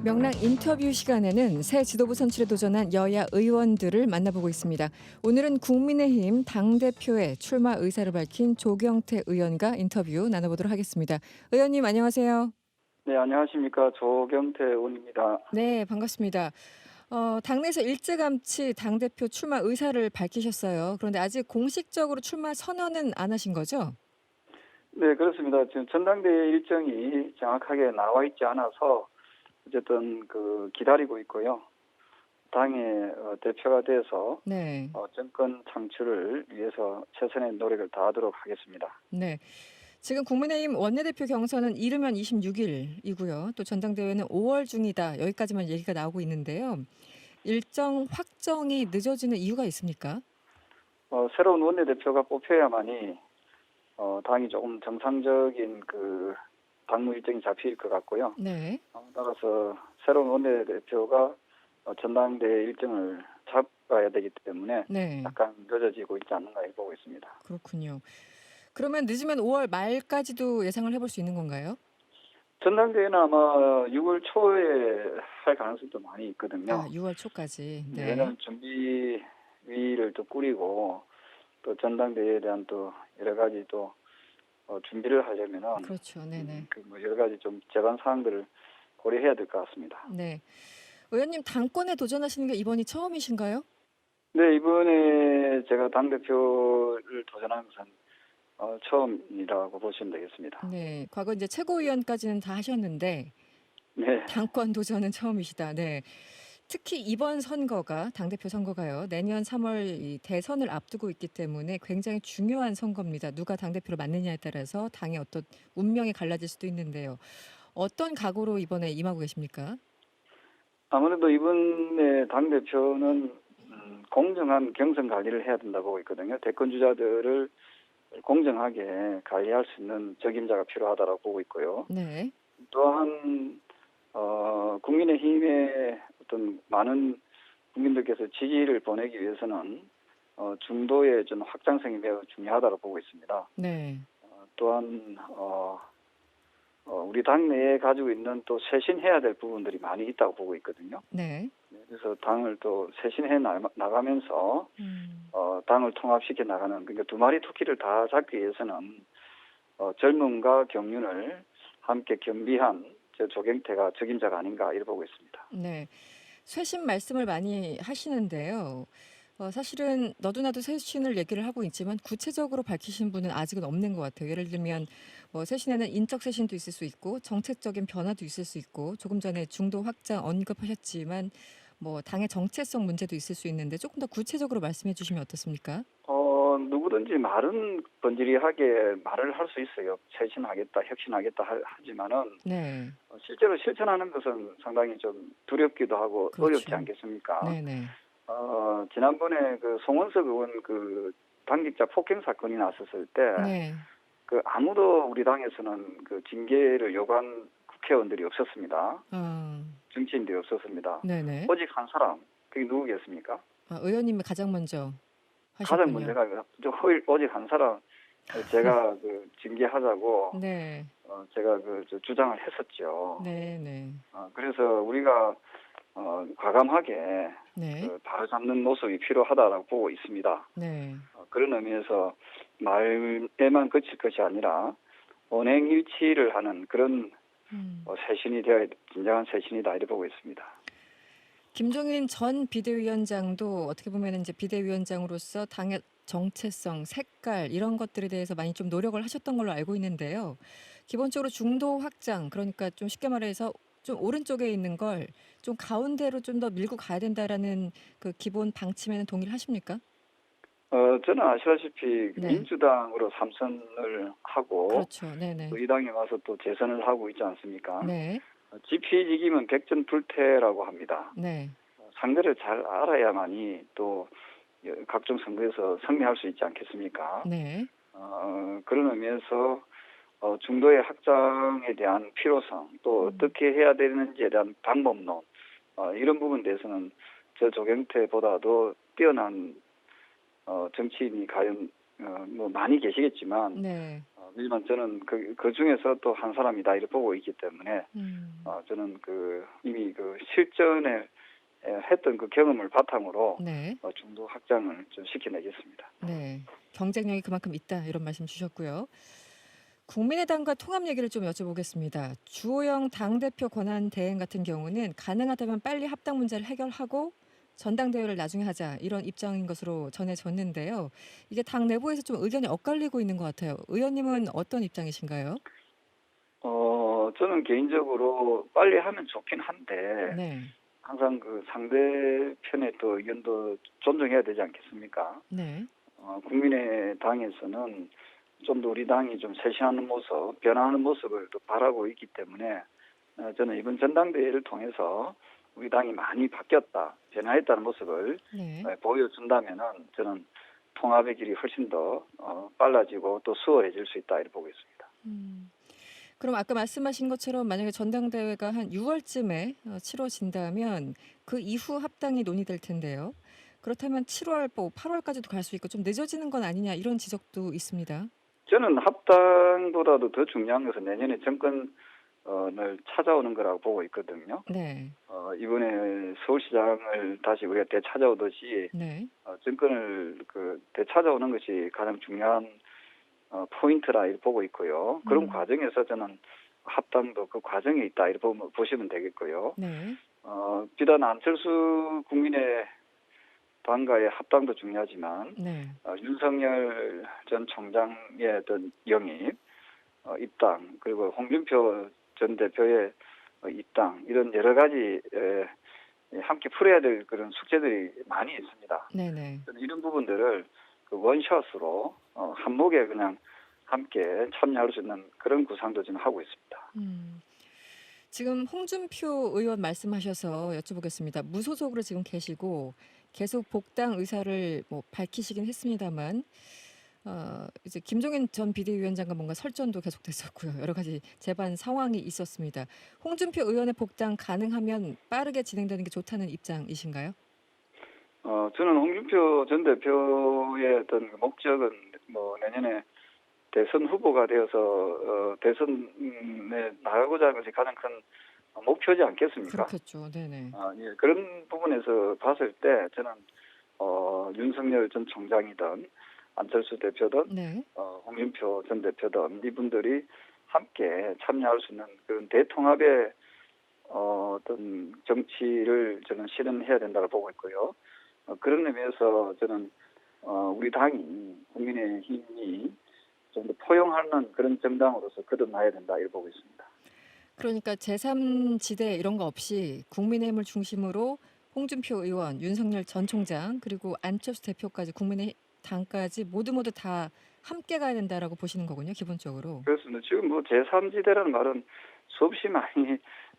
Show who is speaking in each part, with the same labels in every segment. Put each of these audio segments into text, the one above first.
Speaker 1: 명랑 인터뷰 시간에는 새 지도부 선출에 도전한 여야 의원들을 만나보고 있습니다. 오늘은 국민의힘 당대표의 출마 의사를 밝힌 조경태 의원과 인터뷰 나눠보도록 하겠습니다. 의원님 안녕하세요.
Speaker 2: 네, 안녕하십니까. 조경태 의원입니다.
Speaker 1: 네, 반갑습니다. 당내에서 일찌감치 당대표 출마 의사를 밝히셨어요. 그런데 아직 공식적으로 출마 선언은 안 하신 거죠?
Speaker 2: 네, 그렇습니다. 지금 전당대회 일정이 정확하게 나와 있지 않아서 어쨌든 기다리고 있고요. 당의 대표가 돼서
Speaker 1: 네.
Speaker 2: 정권 창출을 위해서 최선의 노력을 다하도록 하겠습니다.
Speaker 1: 네. 지금 국민의힘 원내대표 경선은 이르면 26일이고요. 또 전당대회는 5월 중이다. 여기까지만 얘기가 나오고 있는데요. 일정 확정이 늦어지는 이유가 있습니까?
Speaker 2: 새로운 원내대표가 뽑혀야만이 당이 조금 정상적인 당무 일정이 잡힐 것 같고요.
Speaker 1: 네.
Speaker 2: 따라서 새로운 원내대표가 전당대회 일정을 잡아야 되기 때문에
Speaker 1: 네.
Speaker 2: 약간 늦어지고 있지 않는가 보고 있습니다.
Speaker 1: 그렇군요. 그러면 늦으면 5월 말까지도 예상을 해볼 수 있는 건가요?
Speaker 2: 전당대회는 아마 6월 초에 할 가능성도 많이 있거든요.
Speaker 1: 6월 초까지. 네.
Speaker 2: 왜냐하면 준비위를 또 꾸리고 또 전당대회에 대한 또 여러 가지 또 준비를 하려면은
Speaker 1: 그렇죠. 네네.
Speaker 2: 여러 가지 좀 제반 사항들을 고려해야 될 것 같습니다.
Speaker 1: 네. 의원님 당권에 도전하시는 게 이번이 처음이신가요?
Speaker 2: 네, 이번에 제가 당대표를 도전한 것은 처음이라고 보시면 되겠습니다.
Speaker 1: 네. 과거 이제 최고위원까지는 다 하셨는데
Speaker 2: 네.
Speaker 1: 당권 도전은 처음이시다. 네. 특히 이번 선거가 당대표 선거가요. 내년 3월 이 대선을 앞두고 있기 때문에 굉장히 중요한 선거입니다. 누가 당대표로 맡느냐에 따라서 당의 어떤 운명이 갈라질 수도 있는데요. 어떤 각오로 이번에 임하고 계십니까?
Speaker 2: 아무래도 이번에 당대표는 공정한 경선 관리를 해야 된다고 보고 있거든요. 대권 주자들을 공정하게 관리할 수 있는 적임자가 필요하다고 보고 있고요.
Speaker 1: 네.
Speaker 2: 또한 국민의힘의 어떤 많은 국민들께서 지지를 보내기 위해서는 중도의 좀 확장성이 매우 중요하다고 보고 있습니다.
Speaker 1: 네.
Speaker 2: 또한 우리 당내에 가지고 있는 또 쇄신해야 될 부분들이 많이 있다고 보고 있거든요.
Speaker 1: 네.
Speaker 2: 그래서 당을 또 쇄신해 나가면서
Speaker 1: 음.
Speaker 2: 당을 통합시켜 나가는 그러니까 두 마리 토끼를 다 잡기 위해서는 젊음과 경륜을 함께 겸비한 저 조경태가 적임자가 아닌가 이렇게 보고 있습니다.
Speaker 1: 네. 쇄신 말씀을 많이 하시는데요. 사실은 너도나도 쇄신을 얘기를 하고 있지만 구체적으로 밝히신 분은 아직은 없는 것 같아요. 예를 들면 뭐 쇄신에는 인적 쇄신도 있을 수 있고 정책적인 변화도 있을 수 있고 조금 전에 중도 확장 언급하셨지만 뭐 당의 정체성 문제도 있을 수 있는데 조금 더 구체적으로 말씀해 주시면 어떻습니까?
Speaker 2: 누구든지 말은 번지르하게 말을 할 수 있어요. 쇄신하겠다, 혁신하겠다 하지만은
Speaker 1: 네.
Speaker 2: 실제로 실천하는 것은 상당히 좀 두렵기도 하고 어렵지
Speaker 1: 그렇죠.
Speaker 2: 않겠습니까?
Speaker 1: 네네.
Speaker 2: 지난번에 송원석 의원 당직자 폭행 사건이 났었을 때
Speaker 1: 네.
Speaker 2: 아무도 우리 당에서는 징계를 요구한 국회의원들이 없었습니다.
Speaker 1: 아,
Speaker 2: 정치인들이 없었습니다.
Speaker 1: 네네.
Speaker 2: 오직 한 사람, 그게 누구겠습니까?
Speaker 1: 의원님이 가장 먼저
Speaker 2: 가장
Speaker 1: 하셨군요.
Speaker 2: 문제가 오직 한 사람, 제가 징계하자고
Speaker 1: 네.
Speaker 2: 제가 주장을 했었죠.
Speaker 1: 네네.
Speaker 2: 그래서 우리가 과감하게
Speaker 1: 네.
Speaker 2: 바로잡는 모습이 필요하다라고 보고 있습니다.
Speaker 1: 네.
Speaker 2: 그런 의미에서 말에만 그칠 것이 아니라 언행일치를 하는 그런
Speaker 1: 음.
Speaker 2: 쇄신이 되어야 진정한 쇄신이다 이렇게 보고 있습니다.
Speaker 1: 김종인 전 비대위원장도 어떻게 보면 이제 비대위원장으로서 당의 정체성, 색깔 이런 것들에 대해서 많이 좀 노력을 하셨던 걸로 알고 있는데요. 기본적으로 중도 확장, 그러니까 좀 쉽게 말해서 좀 오른쪽에 있는 걸 좀 가운데로 좀 더 밀고 가야 된다라는 그 기본 방침에는 동의를 하십니까?
Speaker 2: 저는 아시다시피
Speaker 1: 네.
Speaker 2: 민주당으로 삼선을 하고
Speaker 1: 그렇죠. 네네.
Speaker 2: 또 이 당에 와서 또 재선을 하고 있지 않습니까?
Speaker 1: 네.
Speaker 2: 지피지기면 백전불패라고 합니다.
Speaker 1: 네.
Speaker 2: 상대를 잘 알아야만이 또 각종 선거에서 승리할 수 있지 않겠습니까?
Speaker 1: 네.
Speaker 2: 그런 의미에서 중도의 확장에 대한 필요성 또
Speaker 1: 음.
Speaker 2: 어떻게 해야 되는지에 대한 방법론 이런 부분에 대해서는 저 조경태보다도 뛰어난 정치인이 과연 뭐 많이 계시겠지만
Speaker 1: 네.
Speaker 2: 하지만 저는 그 중에서 또 한 사람이다 이렇게 보고 있기 때문에
Speaker 1: 음.
Speaker 2: 저는 이미 실전에 했던 그 경험을 바탕으로
Speaker 1: 네.
Speaker 2: 중도 확장을 좀 시켜내겠습니다.
Speaker 1: 네. 경쟁력이 그만큼 있다 이런 말씀 주셨고요. 국민의당과 통합 얘기를 좀 여쭤보겠습니다. 주호영 당대표 권한 대행 같은 경우는 가능하다면 빨리 합당 문제를 해결하고 전당대회를 나중에 하자 이런 입장인 것으로 전해졌는데요. 이게 당 내부에서 좀 의견이 엇갈리고 있는 것 같아요. 의원님은 어떤 입장이신가요?
Speaker 2: 저는 개인적으로 빨리 하면 좋긴 한데
Speaker 1: 네.
Speaker 2: 항상 그 상대편의 또 의견도 존중해야 되지 않겠습니까?
Speaker 1: 네.
Speaker 2: 국민의당에서는 좀 더 우리 당이 좀 쇄신하는 모습, 변화하는 모습을 또 바라고 있기 때문에 저는 이번 전당대회를 통해서 우리 당이 많이 바뀌었다, 변화했다는 모습을
Speaker 1: 네.
Speaker 2: 보여준다면은 저는 통합의 길이 훨씬 더 빨라지고 또 수월해질 수 있다 이렇게 보고 있습니다.
Speaker 1: 그럼 아까 말씀하신 것처럼 만약에 전당대회가 한 6월쯤에 치러진다면 그 이후 합당이 논의될 텐데요. 그렇다면 7월, 뭐 8월까지도 갈 수 있고 좀 늦어지는 건 아니냐 이런 지적도 있습니다.
Speaker 2: 저는 합당보다도 더 중요한 것은 내년에 정권을 찾아오는 거라고 보고 있거든요.
Speaker 1: 네.
Speaker 2: 이번에 서울시장을 다시 우리가 되찾아오듯이
Speaker 1: 네.
Speaker 2: 정권을 되찾아오는 것이 가장 중요한 포인트라 이렇게 보고 있고요. 그런 과정에서 저는 합당도 그 과정에 있다 이렇게 보시면 되겠고요.
Speaker 1: 네.
Speaker 2: 비단 안철수 국민의 당과의 합당도 중요하지만
Speaker 1: 네.
Speaker 2: 윤석열 전 총장의 어떤 영입, 입당, 그리고 홍준표 전 대표의 입당 이런 여러 가지 함께 풀어야 될 그런 숙제들이 많이 있습니다.
Speaker 1: 네네.
Speaker 2: 저는 이런 부분들을 원샷으로 한목에 그냥 함께 참여할 수 있는 그런 구상도 지금 하고 있습니다.
Speaker 1: 지금 홍준표 의원 말씀하셔서 여쭤보겠습니다. 무소속으로 지금 계시고 계속 복당 의사를 뭐 밝히시긴 했습니다만 이제 김종인 전 비대위원장과 뭔가 설전도 계속됐었고요. 여러 가지 재반 상황이 있었습니다. 홍준표 의원의 복당 가능하면 빠르게 진행되는 게 좋다는 입장이신가요?
Speaker 2: 저는 홍준표 전 대표의 어떤 목적은 뭐 내년에 대선 후보가 되어서 대선에 나가고자 하는 것이 가장 큰 목표지 않겠습니까?
Speaker 1: 그렇겠죠. 네네.
Speaker 2: 예, 그런 부분에서 봤을 때 저는 윤석열 전 총장이든 안철수 대표든
Speaker 1: 네.
Speaker 2: 홍준표 전 대표든 이분들이 함께 참여할 수 있는 그런 대통합의 어떤 정치를 저는 실현해야 된다고 보고 있고요. 그런 의미에서 저는 우리 당이 국민의힘이 좀 더 포용하는 그런 정당으로서 거듭나야 된다 이렇게 보고 있습니다.
Speaker 1: 그러니까 제3지대 이런 거 없이 국민의힘을 중심으로 홍준표 의원, 윤석열 전 총장 그리고 안철수 대표까지 국민의당까지 모두 다 함께 가야 된다라고 보시는 거군요. 기본적으로.
Speaker 2: 그렇습니다. 지금 뭐 제3지대라는 말은 수없이 많이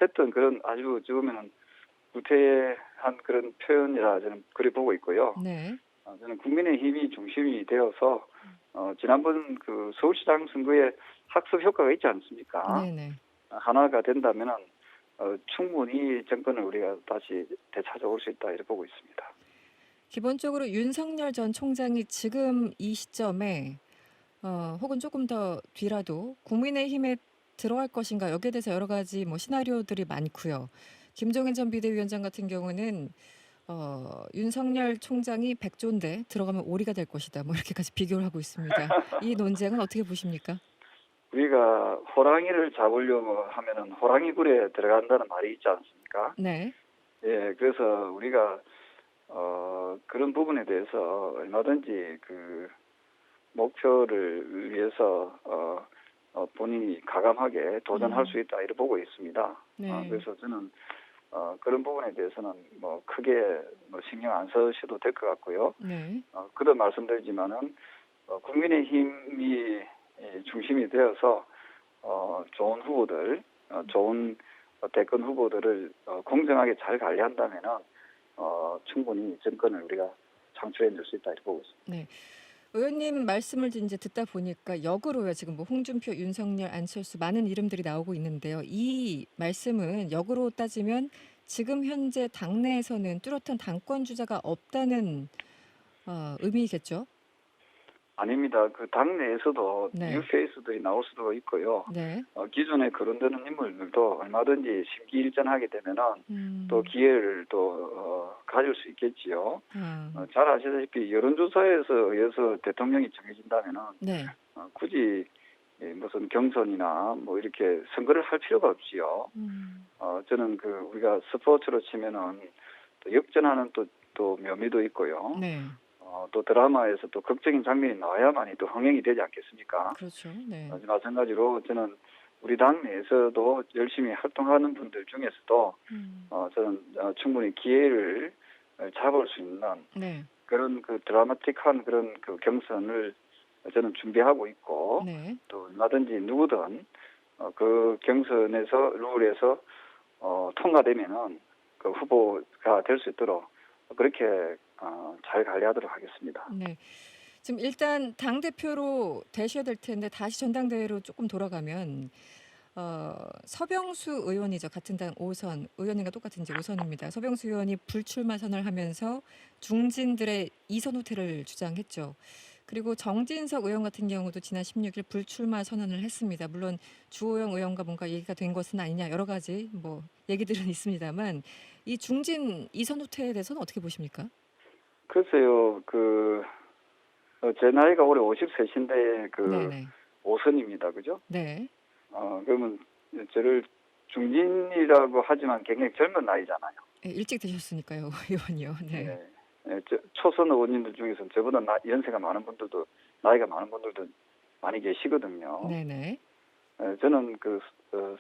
Speaker 2: 했던 그런 아주 지금은 구태한 그런 표현이라 저는 그리 보고 있고요.
Speaker 1: 네.
Speaker 2: 저는 국민의힘이 중심이 되어서 지난번 그 서울시장 선거에 학습 효과가 있지 않습니까?
Speaker 1: 네네.
Speaker 2: 하나가 된다면은 충분히 정권을 우리가 다시 되찾아올 수 있다 이렇게 보고 있습니다.
Speaker 1: 기본적으로 윤석열 전 총장이 지금 이 시점에 혹은 조금 더 뒤라도 국민의힘에 들어갈 것인가 여기에 대해서 여러 가지 뭐 시나리오들이 많고요. 김종인 전 비대위원장 같은 경우는 윤석열 총장이 백조인데 들어가면 오리가 될 것이다. 뭐 이렇게까지 비교를 하고 있습니다. 이 논쟁은 어떻게 보십니까?
Speaker 2: 우리가 호랑이를 잡으려고 하면은 호랑이 굴에 들어간다는 말이 있지 않습니까?
Speaker 1: 네.
Speaker 2: 예, 그래서 우리가 그런 부분에 대해서 얼마든지 그 목표를 위해서 본인이 가감하게 도전할 수 있다 이렇게 보고 있습니다.
Speaker 1: 네.
Speaker 2: 그래서 저는 그런 부분에 대해서는 뭐 크게 뭐 신경 안 쓰셔도 될 것 같고요.
Speaker 1: 네.
Speaker 2: 그런 말씀드리지만은 국민의힘이 중심이 되어서 좋은 후보들, 좋은 대권 후보들을 공정하게 잘 관리한다면은 충분히 정권을 우리가 창출해낼 수 있다 이렇게 보고 있습니다.
Speaker 1: 네. 의원님 말씀을 이제 듣다 보니까 역으로요. 지금 뭐 홍준표, 윤석열, 안철수 많은 이름들이 나오고 있는데요. 이 말씀은 역으로 따지면 지금 현재 당내에서는 뚜렷한 당권 주자가 없다는 의미겠죠?
Speaker 2: 아닙니다. 그 당내에서도
Speaker 1: 네.
Speaker 2: 뉴페이스들이 나올 수도 있고요.
Speaker 1: 네.
Speaker 2: 기존에 거론되는 인물들도 얼마든지 심기일전하게 되면은 또
Speaker 1: 음.
Speaker 2: 기회를 또 가질 수 있겠지요.
Speaker 1: 아.
Speaker 2: 잘 아시다시피 여론조사에서 의해서 대통령이 정해진다면은
Speaker 1: 네.
Speaker 2: 굳이 무슨 경선이나 뭐 이렇게 선거를 할 필요가 없지요.
Speaker 1: 음.
Speaker 2: 저는 그 우리가 스포츠로 치면은 또 역전하는 또 묘미도 있고요.
Speaker 1: 네.
Speaker 2: 또 드라마에서 또 극적인 장면이 나와야만이 또 흥행이 되지 않겠습니까?
Speaker 1: 그렇죠. 네.
Speaker 2: 마찬가지로 저는 우리 당 내에서도 열심히 활동하는 분들 중에서도
Speaker 1: 음.
Speaker 2: 저는 충분히 기회를 잡을 수 있는
Speaker 1: 네.
Speaker 2: 그런 그 드라마틱한 그런 그 경선을 저는 준비하고 있고
Speaker 1: 네.
Speaker 2: 또 얼마든지 누구든 그 경선에서 룰에서 통과되면은 그 후보가 될 수 있도록 그렇게 잘 관리하도록 하겠습니다.
Speaker 1: 네. 지금 일단 당대표로 되셔야 될 텐데 다시 전당대회로 조금 돌아가면 서병수 의원이죠. 같은 당 5선 의원님과 똑같은 이제 5선입니다. 서병수 의원이 불출마 선언을 하면서 중진들의 2선 후퇴를 주장했죠. 그리고 정진석 의원 같은 경우도 지난 16일 불출마 선언을 했습니다. 물론 주호영 의원과 뭔가 얘기가 된 것은 아니냐 여러 가지 뭐 얘기들은 있습니다만 이 중진 2선 후퇴에 대해서는 어떻게 보십니까?
Speaker 2: 글쎄요, 제 나이가 올해 53인데
Speaker 1: 네네.
Speaker 2: 5선입니다. 그죠?
Speaker 1: 네.
Speaker 2: 그러면 저를 중진이라고 하지만 굉장히 젊은 나이잖아요.
Speaker 1: 예, 일찍 되셨으니까요, 의원이요. 네.
Speaker 2: 네. 초선 의원님들 중에서는 저보다 연세가 많은 분들도, 나이가 많은 분들도 많이 계시거든요.
Speaker 1: 네네.
Speaker 2: 저는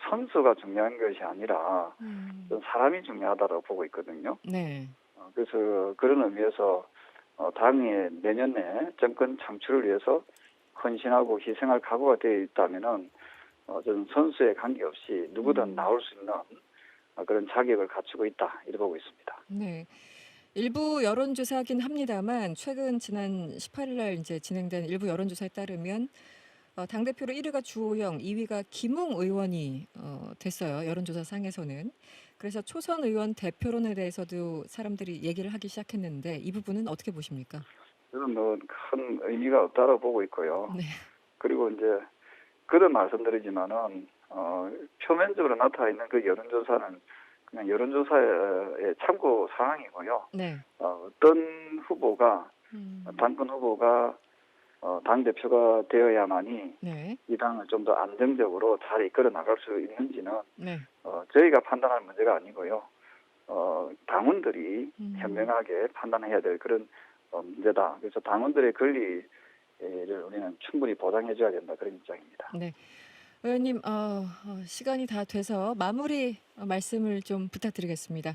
Speaker 2: 선수가 중요한 것이 아니라
Speaker 1: 음.
Speaker 2: 사람이 중요하다고 보고 있거든요.
Speaker 1: 네.
Speaker 2: 그래서 그런 의미에서 당의 내년에 정권 창출을 위해서 헌신하고 희생할 각오가 되어 있다면은 저는 선수에 관계없이 누구든 나올 수 있는 그런 자격을 갖추고 있다 이렇게 보고 있습니다.
Speaker 1: 네. 일부 여론조사긴 합니다만 최근 지난 18일 날 이제 진행된 일부 여론조사에 따르면 당대표로 1위가 주호영, 2위가 김웅 의원이 됐어요. 여론조사 상에서는. 그래서 초선 의원 대표론에 대해서도 사람들이 얘기를 하기 시작했는데 이 부분은 어떻게 보십니까?
Speaker 2: 저는 뭐 큰 의미가 없다고 보고 있고요.
Speaker 1: 네.
Speaker 2: 그리고 이제 그런 말씀드리지만은 표면적으로 나타나 있는 그 여론조사는 그냥 여론조사의 참고 사항이고요.
Speaker 1: 네.
Speaker 2: 어떤 후보가
Speaker 1: 음.
Speaker 2: 당권 후보가 당 대표가 되어야만이
Speaker 1: 네.
Speaker 2: 이 당을 좀 더 안정적으로 잘 이끌어 나갈 수 있는지는
Speaker 1: 네.
Speaker 2: 저희가 판단할 문제가 아니고요. 당원들이
Speaker 1: 음.
Speaker 2: 현명하게 판단해야 될 그런 문제다. 그래서 당원들의 권리를 우리는 충분히 보장해줘야 된다 그런 입장입니다.
Speaker 1: 네. 의원님, 시간이 다 돼서 마무리 말씀을 좀 부탁드리겠습니다.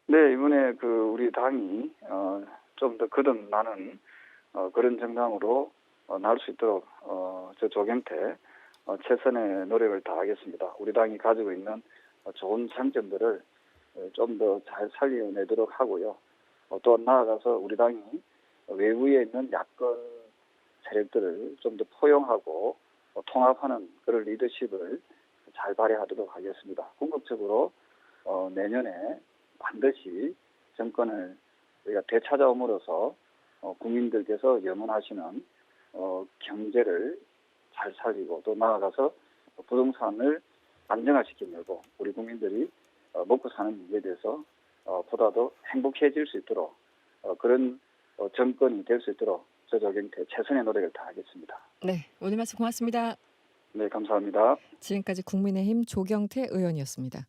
Speaker 2: 네, 이번에 우리 당이 좀 더 거듭나는 그런 정당으로 나올 수 있도록 저 조경태 최선의 노력을 다하겠습니다. 우리 당이 가지고 있는 좋은 장점들을 좀 더 잘 살려내도록 하고요. 또 나아가서 우리 당이 외부에 있는 야권 세력들을 좀 더 포용하고 통합하는 그런 리더십을 잘 발휘하도록 하겠습니다. 궁극적으로 내년에 반드시 정권을 우리가 되찾아옴으로써 국민들께서 염원하시는 경제를 잘 살리고 또 나아가서 부동산을 안정화시키려고 우리 국민들이 먹고 사는 문제에 대해서 보다 더 행복해질 수 있도록 그런 정권이 될 수 있도록 저 조경태 최선의 노력을 다하겠습니다.
Speaker 1: 네, 오늘 말씀 고맙습니다.
Speaker 2: 네, 감사합니다.
Speaker 1: 지금까지 국민의힘 조경태 의원이었습니다.